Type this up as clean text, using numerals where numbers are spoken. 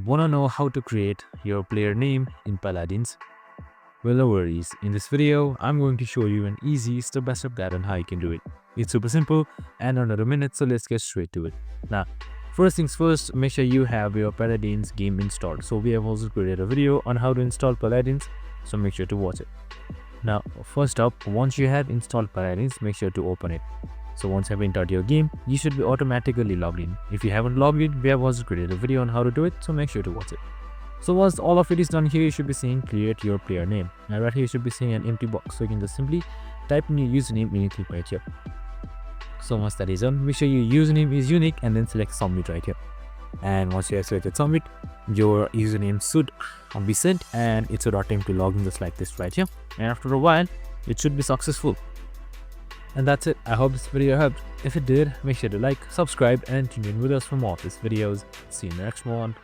Wanna know how to create your player name in Paladins? Well, no worries. In this video, I'm going to show you an easy step-by-step guide on how you can do it. It's super simple and under a minute, so let's get straight to it. Now, first things first, make sure you have your Paladins game installed. So we have also created a video on how to install Paladins, so make sure to watch it. Now, first up, once you have installed Paladins, make sure to open it. So once you have entered your game, you should be automatically logged in. If you haven't logged in, we have also created a video on how to do it, so make sure to watch it. So once all of it is done, here you should be seeing create your player name. And right here you should be seeing an empty box, so you can just simply type in your username anything right here. So once that is done, make sure your username is unique and then select submit right here. And once you have selected submit, your username should be sent and it should attempt to log in just like this right here. And after a while, it should be successful. And that's it. I hope this video helped. If it did, make sure to like, subscribe and tune in with us for more of these videos. See you in the next one.